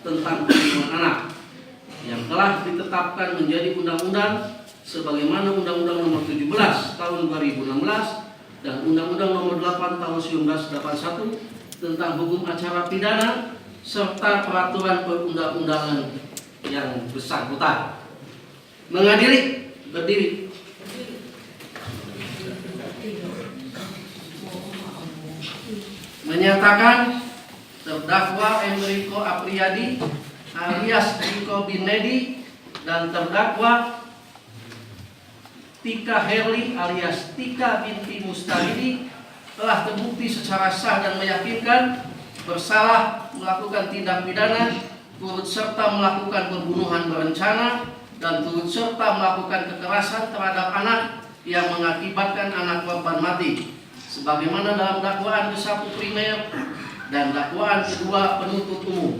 tentang perlindungan anak yang telah ditetapkan menjadi undang-undang sebagaimana Undang-Undang Nomor 17 Tahun 2016 dan Undang-Undang Nomor 8 Tahun 1981 tentang hukum acara pidana serta peraturan perundang-undangan yang bersangkutan. Menghadiri, berdiri. Menyatakan terdakwa Enrico Apriyadi alias Rico Binedi dan terdakwa Tika Herli alias Tika binti Mustaridi telah terbukti secara sah dan meyakinkan bersalah melakukan tindak pidana, turut serta melakukan pembunuhan berencana, dan turut serta melakukan kekerasan terhadap anak yang mengakibatkan anak korban mati, sebagaimana dalam dakwaan ke-1 primer dan dakwaan kedua penuntut umum.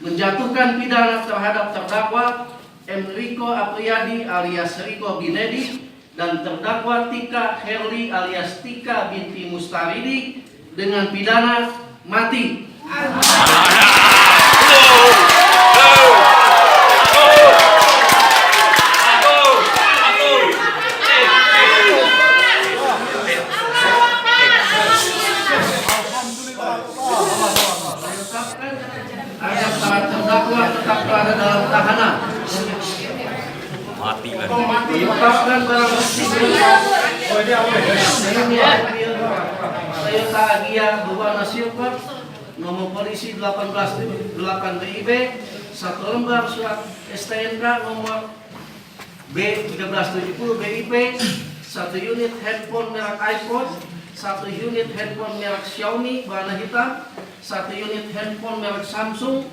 Menjatuhkan pidana terhadap terdakwa Enrico Apriyadi alias Rico Binedi dan terdakwa Tika Herli alias Tika binti Mustaridi dengan pidana mati. Agar para terdakwa tetap berada dalam tahanan. Mati lagi. Menetapkan barang bukti Toyota Agya berwarna silver nomor polisi 18 BIB, 1 lembar surat STNK nomor B1370 BIP, 1 unit handphone merek iPhone, 1 unit handphone merek Xiaomi warna hitam, 1 unit handphone merek Samsung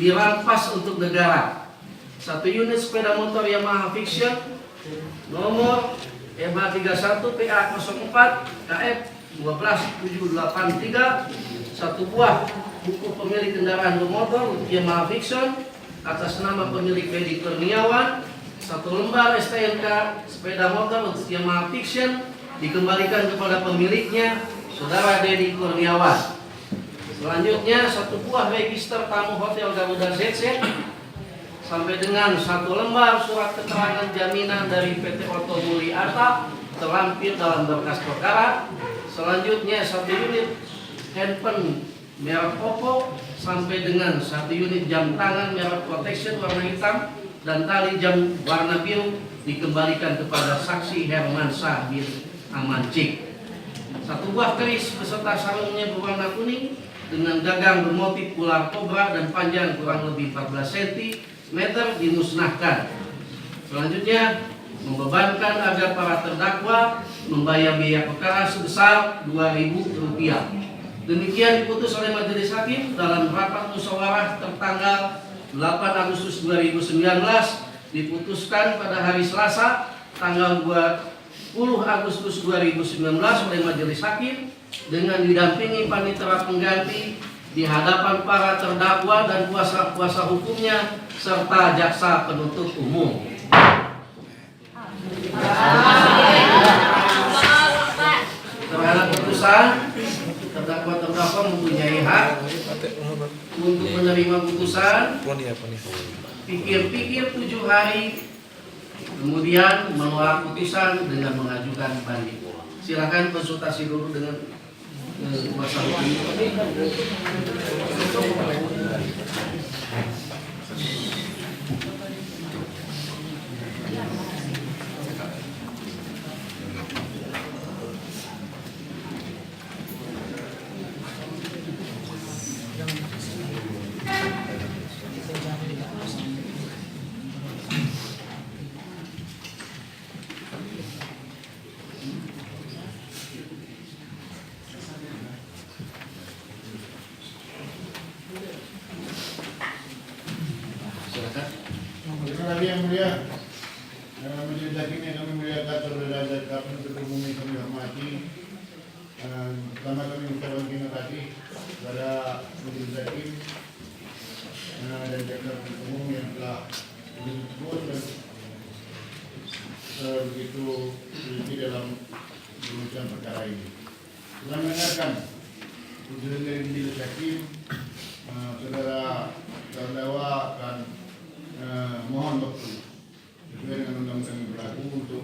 dirampas untuk negara, 1 unit sepeda motor Yamaha Fiction nomor MH31 PA04 KF 12783, 1 buah buku pemilik kendaraan bermotor Yamaha Fiction atas nama pemilik Dedi Kurniawan, 1 lembar STNK sepeda motor untuk Yamaha Fiction dikembalikan kepada pemiliknya Saudara Dedi Kurniawan. Selanjutnya 1 buah register tamu Hotel Garuda ZZ sampai dengan 1 lembar surat keterangan jaminan dari PT Oto Muli Arta terlampir dalam berkas perkara. Selanjutnya 1 unit handphone merek Oppo sampai dengan 1 unit jam tangan merek Protection warna hitam dan tali jam warna biru dikembalikan kepada saksi Hermansyah bin Amancik. 1 buah keris beserta sarungnya berwarna kuning dengan gagang bermotif ular kobra dan panjang kurang lebih 14 cm dimusnahkan. Selanjutnya membebankan agar para terdakwa membayar biaya perkara sebesar Rp2.000. Demikian diputus oleh Majelis Hakim dalam rapat musyawarah tertanggal 8 Agustus 2019, diputuskan pada hari Selasa tanggal 20 Agustus 2019 oleh Majelis Hakim dengan didampingi panitera pengganti di hadapan para terdakwa dan kuasa-kuasa hukumnya serta jaksa penuntut umum. Terhadap putusan, terdakwa mempunyai hak untuk menerima putusan, pikir-pikir 7 hari, kemudian menolak putusan dengan mengajukan banding. Silakan konsultasi dulu dengan kuasa hukum. Yang mulia, Majelis Hakim yang kami muliakan, saudara-saudara kami penuntut umum yang kami hormati, pertama kami mengucapkan terima kasih kepada Majelis Hakim dan jaksa penuntut umum yang telah dijemput dan begitu teliti dalam merumuskan perkara ini. Setelah mendengarkan putusan dari Majelis Hakim saudara terdakwa akan mohon waktu sesuai dengan undang-undang yang berlaku untuk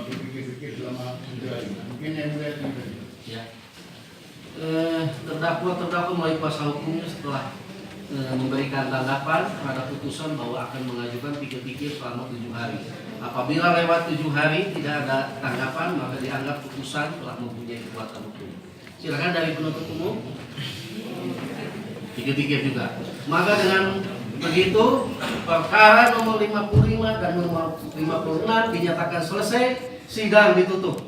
berpikir-pikir selama 7 hari. Mungkin yang mulia itu tadi. Ya. Terdakwa melalui kuasa hukumnya setelah memberikan tanggapan terhadap putusan bahwa akan mengajukan pikir-pikir selama 7 hari. Apabila lewat 7 hari tidak ada tanggapan, maka dianggap putusan telah mempunyai kekuatan hukum. Silakan dari penuntut umum. Pikir-pikir juga. Maka dengan begitu perkara nomor 55 dan nomor 56 dinyatakan selesai, sidang ditutup.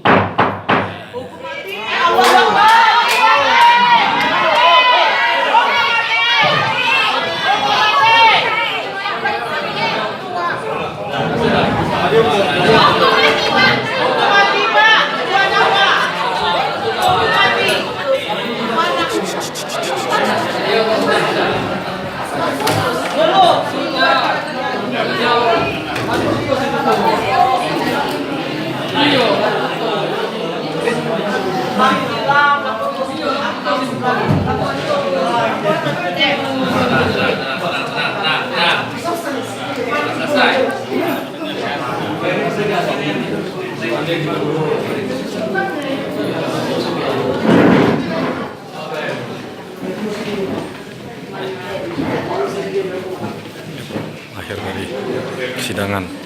Akhir dari persidangan.